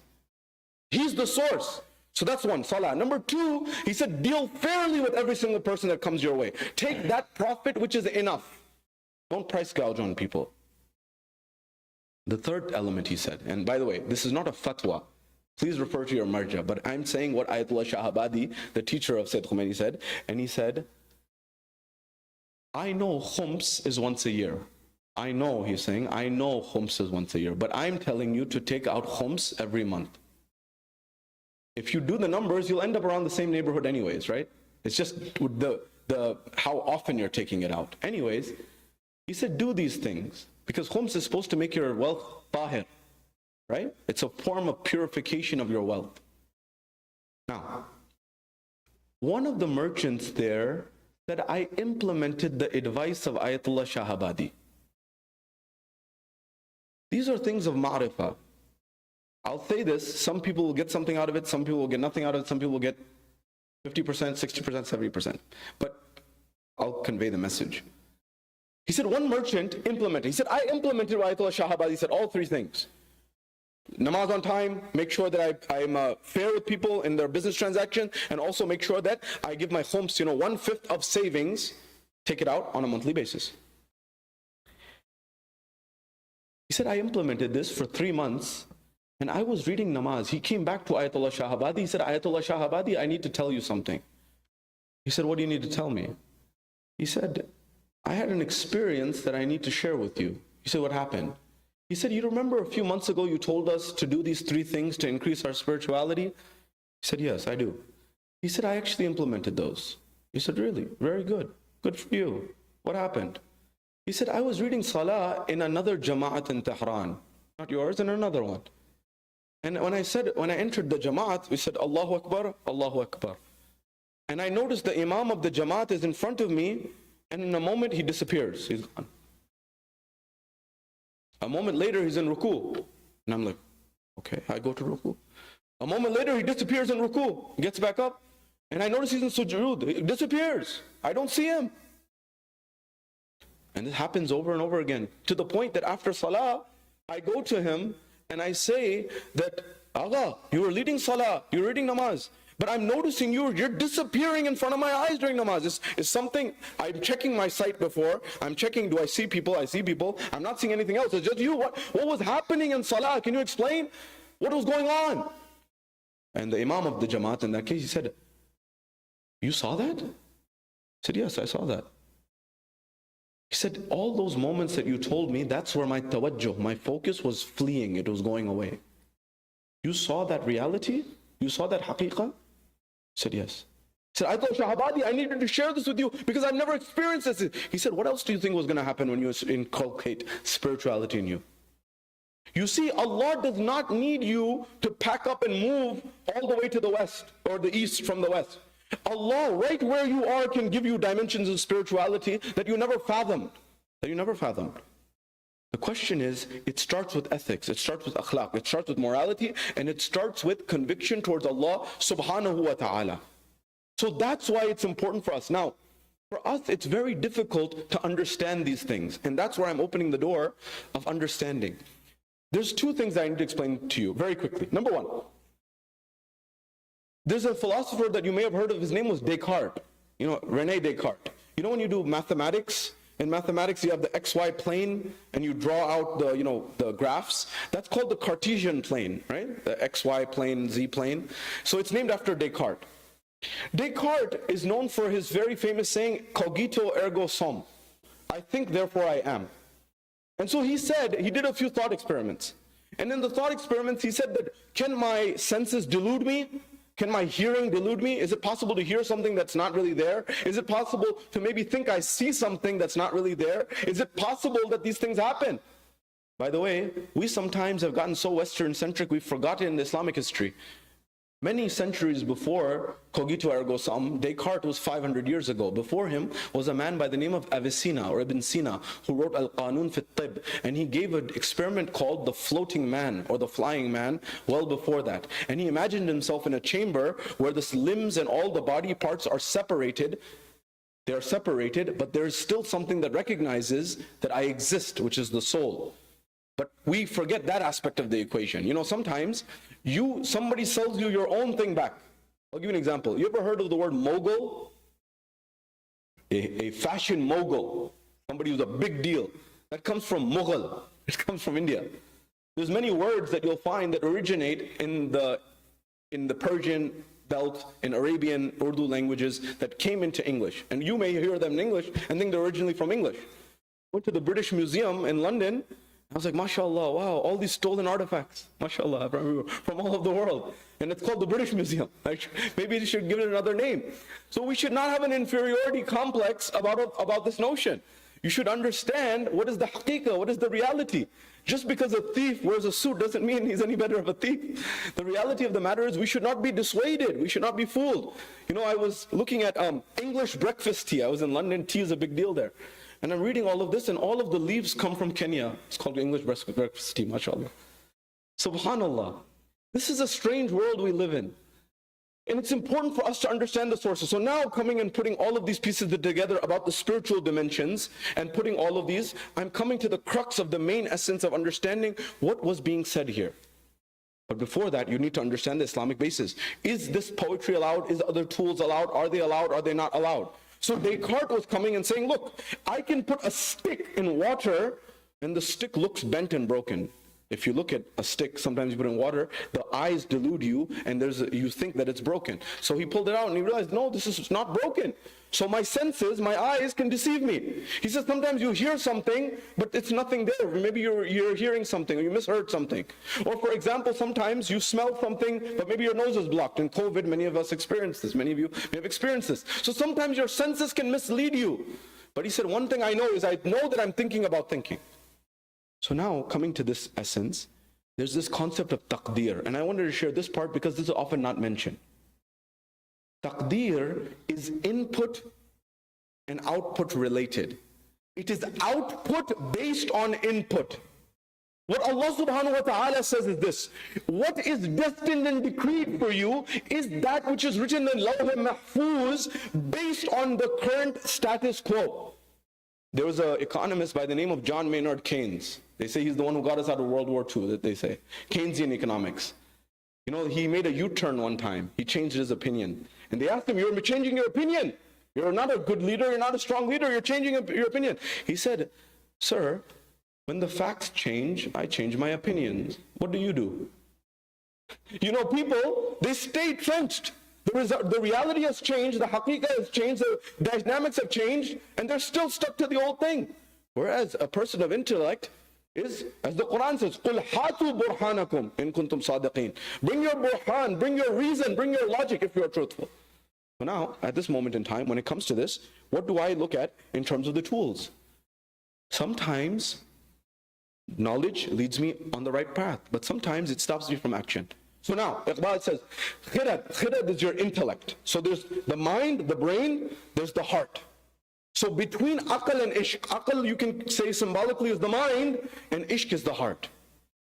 He's the source. So that's one, salah. Number two, he said, deal fairly with every single person that comes your way. Take that profit which is enough. Don't price gouge on people. The third element he said, and by the way, this is not a fatwa. Please refer to your marja, but I'm saying what Ayatollah Shahabadi, the teacher of Sayyid Khomeini, said, and he said, I know khums is once a year. I know, he's saying, I know khums is once a year, but I'm telling you to take out khums every month. If you do the numbers, you'll end up around the same neighborhood anyways, right? It's just the how often you're taking it out. Anyways, he said, do these things, because khums is supposed to make your wealth tahir, right? It's a form of purification of your wealth. Now, one of the merchants there said, I implemented the advice of Ayatollah Shahabadi. These are things of ma'rifah. I'll say this, some people will get something out of it, some people will get nothing out of it, some people will get 50%, 60%, 70%. But I'll convey the message. He said, one merchant implemented. He said, I implemented what Ayatollah Shahabadi said, all three things. Namaz on time, make sure that I'm fair with people in their business transaction, and also make sure that I give my khums, 1/5 of savings, take it out on a monthly basis. He said, I implemented this for 3 months, and I was reading namaz. He came back to Ayatollah Shahabadi. He said, Ayatollah Shahabadi, I need to tell you something. He said, what do you need to tell me? He said, I had an experience that I need to share with you. He said, what happened? He said, you remember a few months ago you told us to do these 3 things to increase our spirituality? He said, yes, I do. He said, I actually implemented those. He said, really? Very good. Good for you. What happened? He said, I was reading salah in another jama'at in Tehran. Not yours, in another one. And when I entered the jama'at, we said, Allahu Akbar, Allahu Akbar. And I noticed the imam of the jama'at is in front of me, and in a moment he disappears. He's gone. A moment later, he's in ruku. And I'm like, okay, I go to ruku. A moment later, he disappears in ruku. He gets back up. And I notice he's in sujood. He disappears. I don't see him. And it happens over and over again. To the point that after salah, I go to him and I say that, Agha, you were leading salah, you're reading namaz. But I'm noticing you're disappearing in front of my eyes during namaz. It's something, I'm checking my sight before. I'm checking, do I see people? I see people. I'm not seeing anything else. It's just you. What was happening in salah? Can you explain? What was going on? And the imam of the jamaat in that case, he said, you saw that? I said, yes, I saw that. He said, all those moments that you told me, that's where my tawajjuh, my focus was fleeing. It was going away. You saw that reality? You saw that haqiqah? I said, yes. He said, I thought, Shahabadi, I needed to share this with you because I've never experienced this. He said, what else do you think was going to happen when you inculcate spirituality in you? You see, Allah does not need you to pack up and move all the way to the west or the east from the west. Allah, right where you are, can give you dimensions of spirituality that you never fathomed. The question is, it starts with ethics, it starts with akhlaq, it starts with morality, and it starts with conviction towards Allah subhanahu wa ta'ala. So that's why it's important for us. Now, for us, it's very difficult to understand these things, and that's where I'm opening the door of understanding. There's 2 things I need to explain to you very quickly. Number 1, there's a philosopher that you may have heard of, his name was Descartes. René Descartes. When you do mathematics, in mathematics you have the XY plane and you draw out the graphs. That's called the Cartesian plane, right? The XY plane, Z plane. So it's named after Descartes. Descartes is known for his very famous saying, cogito ergo sum. I think, therefore I am. And so he did a few thought experiments. And in the thought experiments, he said that, can my senses delude me? Can my hearing delude me? Is it possible to hear something that's not really there? Is it possible to maybe think I see something that's not really there? Is it possible that these things happen? By the way, we sometimes have gotten so Western-centric, we've forgotten Islamic history. Many centuries before cogito ergo sum, Descartes was 500 years ago. Before him was a man by the name of Avicenna or Ibn Sina, who wrote Al-Qanun fi Tib, and he gave an experiment called the floating man or the flying man well before that. And he imagined himself in a chamber where the limbs and all the body parts are separated. They're separated, but there is still something that recognizes that I exist, which is the soul. But we forget that aspect of the equation. You know, sometimes somebody sells you your own thing back. I'll give you an example. You ever heard of the word mogul? A fashion mogul, somebody who's a big deal. That comes from Mughal. It comes from India. There's many words that you'll find that originate in the Persian belt, in Arabian, Urdu languages that came into English. And you may hear them in English and think they're originally from English. I went to the British Museum in London. I was like, mashallah, wow, all these stolen artifacts, mashallah, from all over the world. And it's called the British Museum. Maybe you should give it another name. So we should not have an inferiority complex about this notion. You should understand what is the haqiqah, what is the reality. Just because a thief wears a suit doesn't mean he's any better of a thief. The reality of the matter is we should not be dissuaded, we should not be fooled. You know, I was looking at English breakfast tea. I was in London, tea is a big deal there. And I'm reading all of this, and all of the leaves come from Kenya. It's called English breakfast tea, mashallah. Subhanallah. This is a strange world we live in. And it's important for us to understand the sources. So now coming and putting all of these pieces together about the spiritual dimensions and putting all of these, I'm coming to the crux of the main essence of understanding what was being said here. But before that, you need to understand the Islamic basis. Is this poetry allowed? Is other tools allowed? Are they allowed? Are they not allowed? So Descartes was coming and saying, look, I can put a stick in water and the stick looks bent and broken. If you look at a stick, sometimes you put it in water, the eyes delude you and you think that it's broken. So he pulled it out and he realized, no, this is not broken. So my senses, my eyes can deceive me. He says sometimes you hear something, but it's nothing there. Maybe you're hearing something or you misheard something. Or for example, sometimes you smell something, but maybe your nose is blocked. In COVID, many of us experienced this. Many of you may have experienced this. So sometimes your senses can mislead you. But he said, one thing I know is I know that I'm thinking about thinking. So now coming to this essence, there's this concept of taqdeer. And I wanted to share this part because this is often not mentioned. Taqdeer is input and output related. It is output based on input. What Allah subhanahu wa ta'ala says is this: what is destined and decreed for you is that which is written in Lawh Mahfuz based on the current status quo. There was an economist by the name of John Maynard Keynes. They say he's the one who got us out of World War II, that they say. Keynesian economics. You know, he made a U-turn one time. He changed his opinion. And they asked him, you're changing your opinion. You're not a good leader, you're not a strong leader, you're changing your opinion. He said, sir, when the facts change, I change my opinions. What do? You know, people, they stay trenched. The reality has changed, the haqiqah has changed, the dynamics have changed, and they're still stuck to the old thing. Whereas a person of intellect is, as the Quran says, قُلْ هَاتُوا بُرْحَانَكُمْ إِن كُنْتُمْ صَادِقِينَ. Bring your burhan, bring your reason, bring your logic if you're truthful. So now, at this moment in time, when it comes to this, what do I look at in terms of the tools? Sometimes knowledge leads me on the right path, but sometimes it stops me from action. So now, Iqbal says, khirad is your intellect. So there's the mind, the brain, there's the heart. So between aql and ishq, aql you can say symbolically is the mind, and ishq is the heart.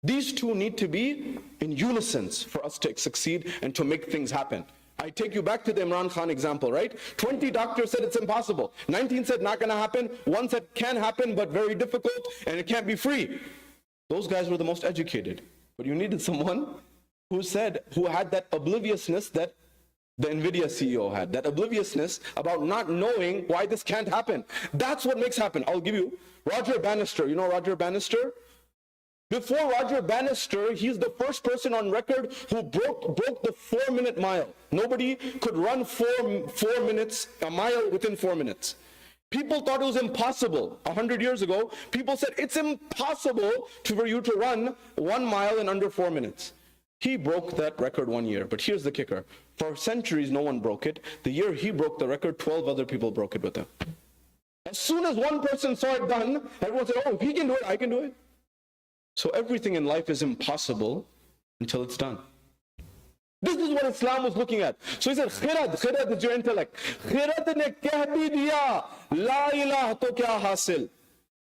These two need to be in unison for us to succeed and to make things happen. I take you back to the Imran Khan example, right? 20 doctors said it's impossible. 19 said not gonna happen. 1 said can happen, but very difficult, and it can't be free. Those guys were the most educated. But you needed someone who had that obliviousness that the NVIDIA CEO had, that obliviousness about not knowing why this can't happen. That's what makes happen. I'll give you Roger Bannister. You know Roger Bannister? Before Roger Bannister, he's the first person on record who broke the 4-minute mile. Nobody could run 4 minutes, a mile within 4 minutes. People thought it was impossible. 100 years ago, people said it's impossible for you to run 1 mile in under 4 minutes. He broke that record 1 year, but here's the kicker. For centuries, no one broke it. The year he broke the record, 12 other people broke it with him. As soon as one person saw it done, everyone said, oh, if he can do it, I can do it. So everything in life is impossible until it's done. This is what Islam was looking at. So he said, khirad is your intellect. Khirad ne keh bhi diya, la ilaha to kya hasil,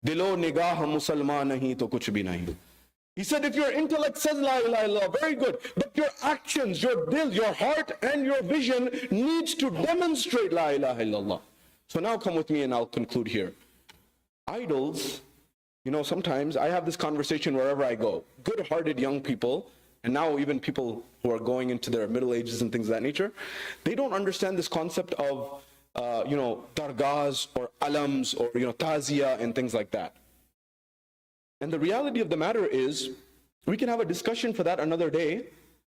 dilo nigah musalman nahi to kuch bhi nahi. He said, if your intellect says la ilaha illallah, very good, but your actions, your dil, your heart and your vision needs to demonstrate la ilaha illallah. So now come with me and I'll conclude here. Idols You know, sometimes I have this conversation wherever I go. Good-hearted young people, and now even people who are going into their middle ages and things of that nature, they don't understand this concept of, dargahs or alams or, tazia and things like that. And the reality of the matter is, we can have a discussion for that another day,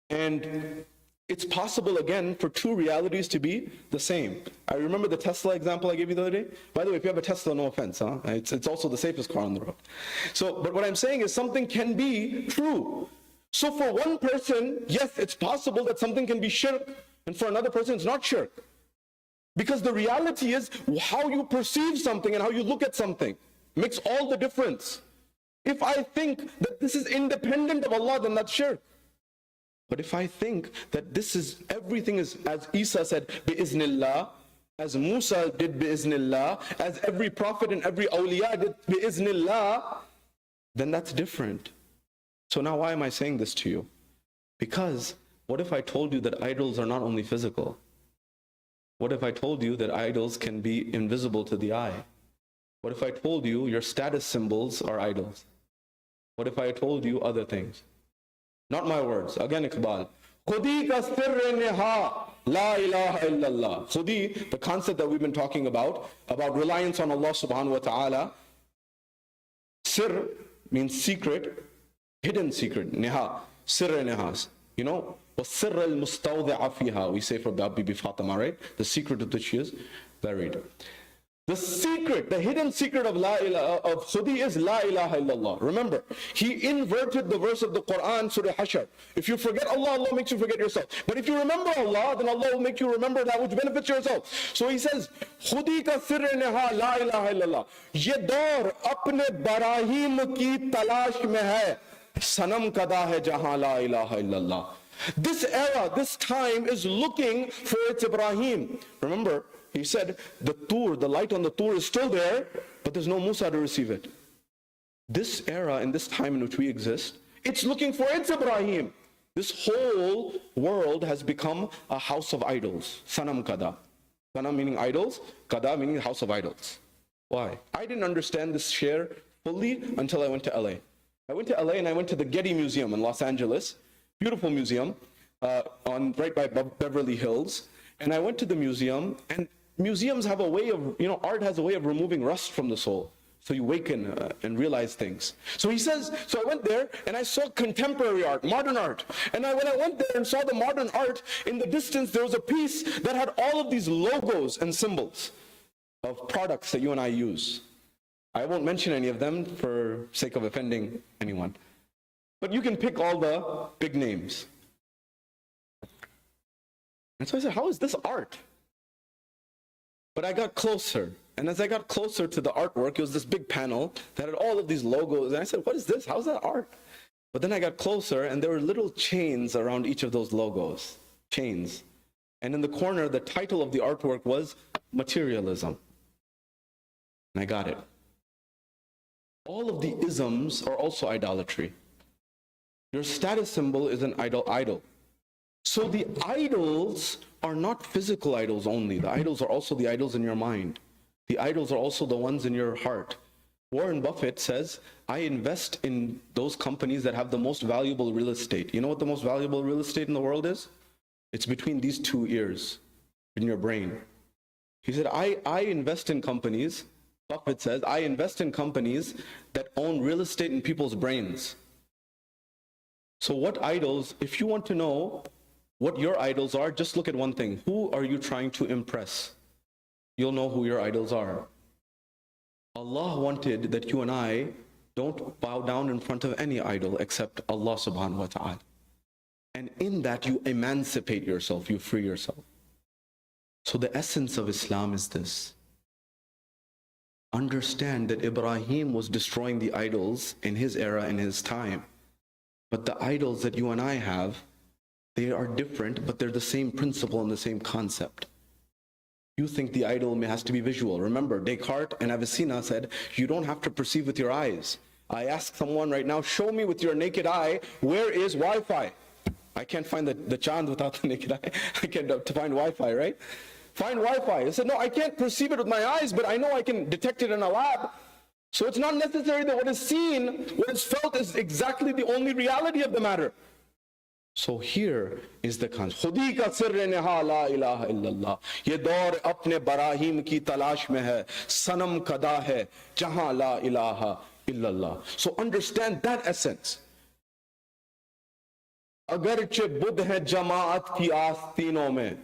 and it's possible again for two realities to be the same. I remember the Tesla example I gave you the other day. By the way, if you have a Tesla, no offense, huh? It's also the safest car on the road. But what I'm saying is something can be true. So for one person, yes, it's possible that something can be shirk, and for another person, it's not shirk. Because the reality is how you perceive something and how you look at something makes all the difference. If I think that this is independent of Allah, then that's shirk. But if I think that everything is, as Isa said, bi'iznillah, as Musa did bi'iznillah, as every prophet and every awliya did bi'iznillah, then that's different. So now why am I saying this to you? Because what if I told you that idols are not only physical? What if I told you that idols can be invisible to the eye? What if I told you your status symbols are idols? What if I told you other things? Not my words. Again, Iqbal. Khudi ka sirr niha, la ilaha illallah. Khudi, the concept that we've been talking about reliance on Allah subhanahu wa ta'ala. Sirr means secret, hidden secret. Niha, sirr nihas. You know, وَالسِّرَّ الْمُسْتَوْضِعَ فِيهَا. We say for Bibi Fatima, right? The secret of which she is buried. The secret, the hidden secret of Khudi is La ilaha illallah. Remember, he inverted the verse of the Quran, Surah Hashr. If you forget Allah, Allah makes you forget yourself. But if you remember Allah, then Allah will make you remember that which benefits yourself. So he says, Khudi ka sirr niha la ilaha illallah. Ye daur apne barahim ki talash mein hai. Sanam kada hai jahan la ilaha illallah. This era, this time is looking for its Ibrahim. Remember, he said, the Tur, the light on the Tur is still there, but there's no Musa to receive it. This era, in this time in which we exist, it's looking for its Ibrahim. This whole world has become a house of idols. Sanam kada. Sanam meaning idols, kada meaning house of idols. Why? I didn't understand this share fully until I went to LA. I went to LA and I went to the Getty Museum in Los Angeles. Beautiful museum, right by Beverly Hills. And I went to the museum, and museums have a way of, art has a way of removing rust from the soul. So you waken and realize things. So he says, so I went there and I saw contemporary art, modern art. And when I went there and saw the modern art, in the distance there was a piece that had all of these logos and symbols of products that you and I use. I won't mention any of them for sake of offending anyone. But you can pick all the big names. And so I said, how is this art? But I got closer. And as I got closer to the artwork, it was this big panel that had all of these logos. And I said, what is this? How's that art? But then I got closer, and there were little chains around each of those logos. Chains. And in the corner, the title of the artwork was Materialism. And I got it. All of the isms are also idolatry. Your status symbol is an idol. So the idols are not physical idols only. The idols are also the idols in your mind. The idols are also the ones in your heart. Warren Buffett says, I invest in those companies that have the most valuable real estate. You know what the most valuable real estate in the world is? It's between these two ears, in your brain. He said, I invest in companies, Buffett says, I invest in companies that own real estate in people's brains. So what idols, if you want to know what your idols are, just look at one thing. Who are you trying to impress? You'll know who your idols are. Allah wanted that you and I don't bow down in front of any idol except Allah subhanahu wa ta'ala. And in that you emancipate yourself, you free yourself. So the essence of Islam is this. Understand that Ibrahim was destroying the idols in his era, in his time. But the idols that you and I have, they are different, but they're the same principle and the same concept. You think the idol has to be visual. Remember, Descartes and Avicenna said, you don't have to perceive with your eyes. I ask someone right now, show me with your naked eye, where is Wi-Fi? I can't find the chand without the naked eye. I can't find Wi-Fi, right? Find Wi-Fi. I said, no, I can't perceive it with my eyes, but I know I can detect it in a lab. So it's not necessary that what is seen, what is felt is exactly the only reality of the matter. So here is the concept. Khudi ka sirr neha la ilaha illallah. Ye daur apne barahim ki talash mein hai. Sanam kada hai jahan la ilaha illallah. So understand that essence. Agarche budh hai jamaat ki aastinon mein.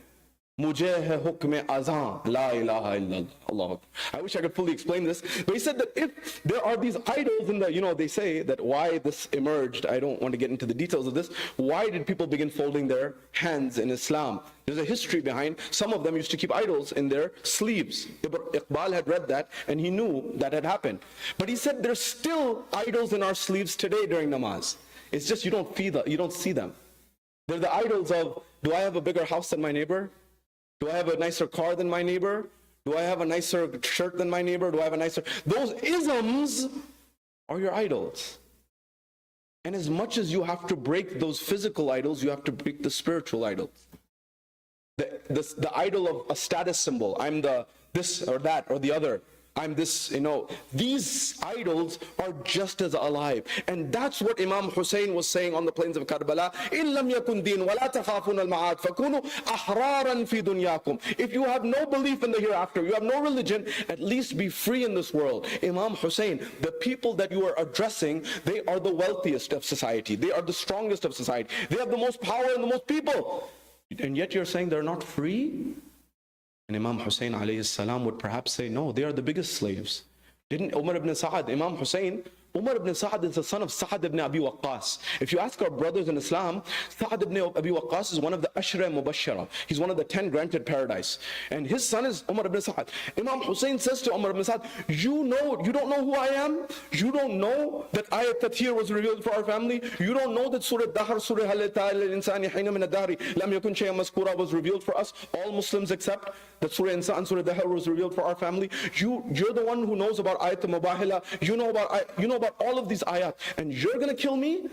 Mujhe hai hukm azan la ilaha illallah. Allah. I wish I could fully explain this, but he said that if there are these idols in the, they say that why this emerged, I don't want to get into the details of this, why did people begin folding their hands in Islam? There's a history behind. Some of them used to keep idols in their sleeves. Iqbal had read that and he knew that had happened. But he said there's still idols in our sleeves today during namaz. It's just you don't see them. They're the idols of, do I have a bigger house than my neighbor? Do I have a nicer car than my neighbor? Do I have a nicer shirt than my neighbor? Do I have a nicer... Those isms are your idols. And as much as you have to break those physical idols, you have to break the spiritual idols. The idol of a status symbol. I'm the this or that or the other. I'm this, these idols are just as alive. And that's what Imam Hussein was saying on the plains of Karbala. إِن لَمْ يَكُنْ دِينٌ وَلَا تَخَافُونَ الْمَعَادِ فَكُونُوا أَحْرَارًا فِي دُنْيَاكُمْ. If you have no belief in the hereafter, you have no religion, at least be free in this world. Imam Hussein, the people that you are addressing, they are the wealthiest of society. They are the strongest of society. They have the most power and the most people. And yet you're saying they're not free? And Imam Hussein alayhi salam would perhaps say, no, they are the biggest slaves. Didn't Umar ibn Sa'ad, Imam Hussein, Umar ibn Sa'ad is the son of Sa'ad ibn Abi Waqqas. If you ask our brothers in Islam, Sa'ad ibn Abi Waqqas is one of the Ashra Mubashshara. He's one of the 10 granted paradise. And his son is Umar ibn Sa'ad. Imam Hussein says to Umar ibn Sa'ad, you don't know who I am? You don't know that Ayat Tathir was revealed for our family? You don't know that Surah Dahr, Surah Halita al-Insani Hina min ad-Dahri, Lam yakun shay'an mazkura was revealed for us, all Muslims except that Surah Insan, Surah Dahr was revealed for our family? You're the one who knows about Ayat al-Mubahila, you know about all of these ayat, and you're going to kill me?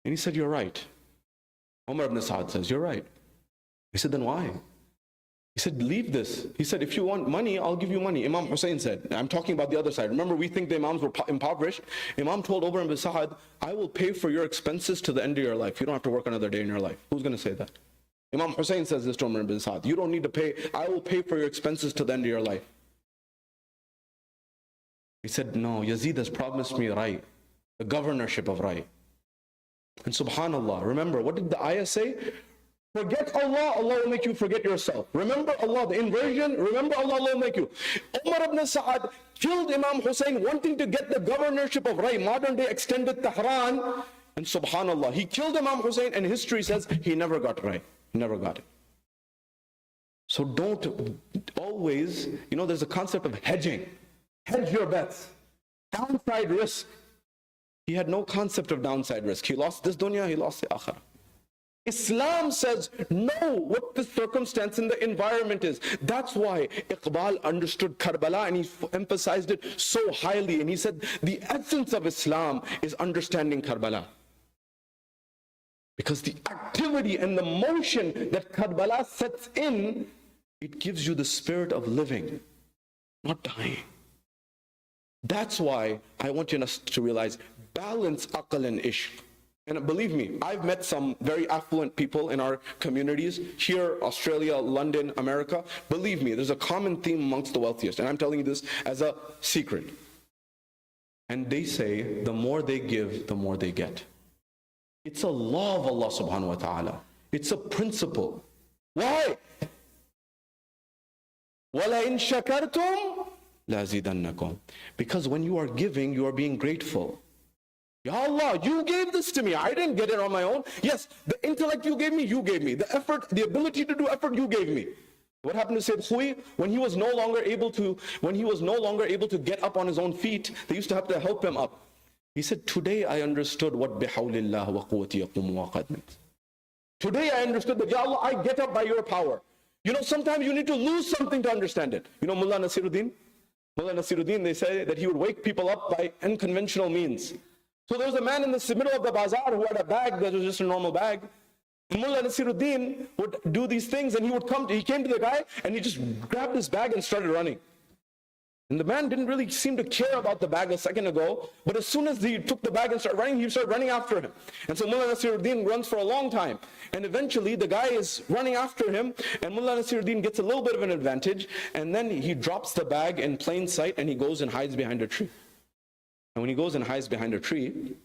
And he said, you're right. Umar ibn Sa'ad says, you're right. He said, then why? He said, leave this. He said, if you want money, I'll give you money. Imam Hussein said, I'm talking about the other side. Remember, we think the Imams were impoverished. Imam told Umar ibn Sa'ad, I will pay for your expenses to the end of your life. You don't have to work another day in your life. Who's going to say that? Imam Hussein says this to Umar ibn Sa'ad. You don't need to pay. I will pay for your expenses to the end of your life. He said, no, Yazid has promised me Rai, the governorship of Rai. And subhanallah, remember, what did the ayah say? Forget Allah, Allah will make you forget yourself. Remember Allah, the inversion, remember Allah, Allah will make you. Umar ibn Sa'ad killed Imam Hussein wanting to get the governorship of Rai, modern day extended Tehran. And subhanallah, he killed Imam Hussein, and history says he never got Rai. He never got it. So don't always, there's a concept of hedging. Hedge your bets. Downside risk. He had no concept of downside risk. He lost this dunya, he lost the akhirah. Islam says, know what the circumstance in the environment is. That's why Iqbal understood Karbala and he emphasized it so highly. And he said, the essence of Islam is understanding Karbala. Because the activity and the motion that Karbala sets in, it gives you the spirit of living, not dying. That's why I want you to realize, balance aql and ishq. And believe me, I've met some very affluent people in our communities, here, Australia, London, America. Believe me, there's a common theme amongst the wealthiest, and I'm telling you this as a secret. And they say, the more they give, the more they get. It's a law of Allah subhanahu wa ta'ala. It's a principle. Why? وَلَئِن شَكَرْتُمْ لَأَزِيدَنَّكُمْ. Because when you are giving, you are being grateful. Ya Allah, you gave this to me. I didn't get it on my own. Yes, the intellect you gave me, you gave me. The effort, the ability to do effort, you gave me. What happened to Sayyid Khouy? When he was no longer able to get up on his own feet, they used to have to help him up. He said, today I understood what bihawlillah wa quwwati yaqumu wa qad means. Today I understood that, Ya Allah, I get up by your power. Sometimes you need to lose something to understand it. Mullah Nasiruddin, they say that he would wake people up by unconventional means. So there was a man in the middle of the bazaar who had a bag that was just a normal bag. Mullah Nasiruddin would do these things, and he came to the guy and he just grabbed his bag and started running. And the man didn't really seem to care about the bag a second ago, but as soon as he took the bag and started running, he started running after him. And so Mullah Nasiruddin runs for a long time. And eventually the guy is running after him, and Mullah Nasiruddin gets a little bit of an advantage, and then he drops the bag in plain sight and he goes and hides behind a tree. And when he goes and hides behind a tree,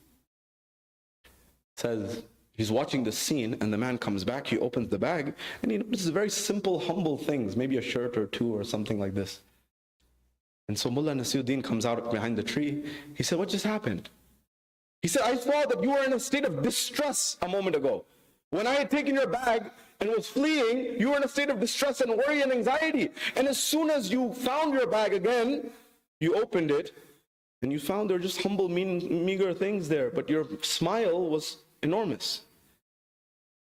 says, he's watching the scene, and the man comes back, he opens the bag, and he notices very simple, humble things, maybe a shirt or two or something like this. And so Mullah Nasiruddin comes out behind the tree. He said, what just happened? He said, I saw that you were in a state of distress a moment ago. When I had taken your bag and was fleeing, you were in a state of distress and worry and anxiety. And as soon as you found your bag again, you opened it, and you found there were just humble, meager things there, but your smile was enormous.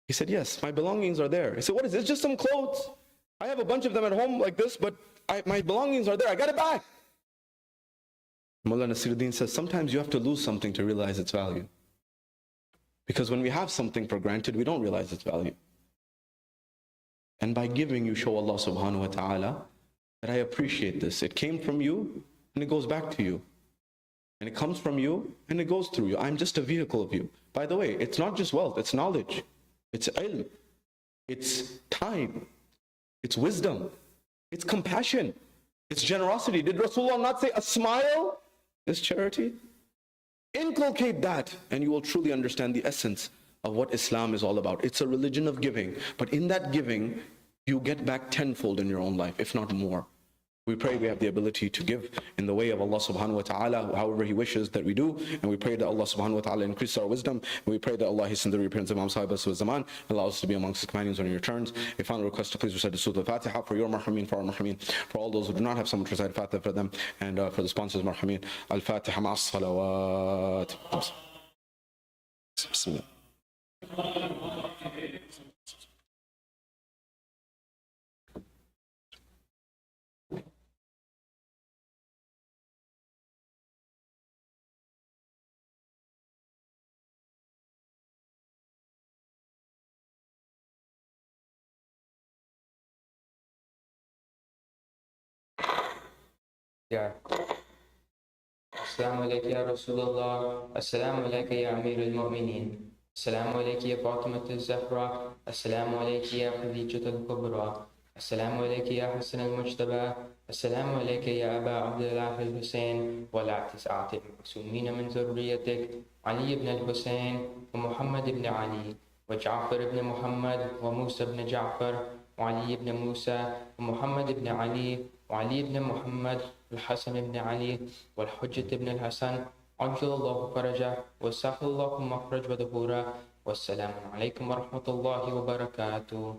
He said, yes, my belongings are there. He said, what is this? Just some clothes. I have a bunch of them at home like this, but my belongings are there. I got it back. Mullah Nasiruddin says, sometimes you have to lose something to realize its value. Because when we have something for granted, we don't realize its value. And by giving, you show Allah subhanahu wa ta'ala that I appreciate this. It came from you, and it goes back to you. And it comes from you, and it goes through you. I'm just a vehicle of you. By the way, it's not just wealth, it's knowledge. It's ilm. It's time. It's wisdom. It's compassion. It's generosity. Did Rasulullah not say a smile is charity? Inculcate that, and you will truly understand the essence of what Islam is all about. It's a religion of giving, but in that giving, you get back tenfold in your own life, if not more. We pray we have the ability to give in the way of Allah subhanahu wa ta'ala, however He wishes that we do. And we pray that Allah subhanahu wa ta'ala increase our wisdom. And we pray that Allah hasten the reappearance of Imam Sahib as Zaman, allow us to be amongst His companions when He returns. A final request to please recite the Surah Al-Fatiha for your marhameen, for our marhameen, for all those who do not have someone to recite Fatiha for them, and for the sponsors marhameen. Al-Fatiha ma'as salawat. Bismillah. السلام عليك يا رسول الله. السلام عليك يا أمير المؤمنين. السلام عليك يا فاطمة الزهراء. السلام عليك يا خديجة الكبرى. السلام عليك يا حسن المجتبى. السلام عليك يا أبا عبد الله الحسين ولا تسعة المعصومين من ذريتك علي بن الحسين ومحمد بن علي وجعفر بن محمد وموسى بن جعفر وعلي بن موسى ومحمد بن علي وعلي بن محمد الحسن بن علي والحجة بن الحسن عجل الله فرجه وسهل الله مخرج وظهوره. والسلام عليكم ورحمة الله وبركاته.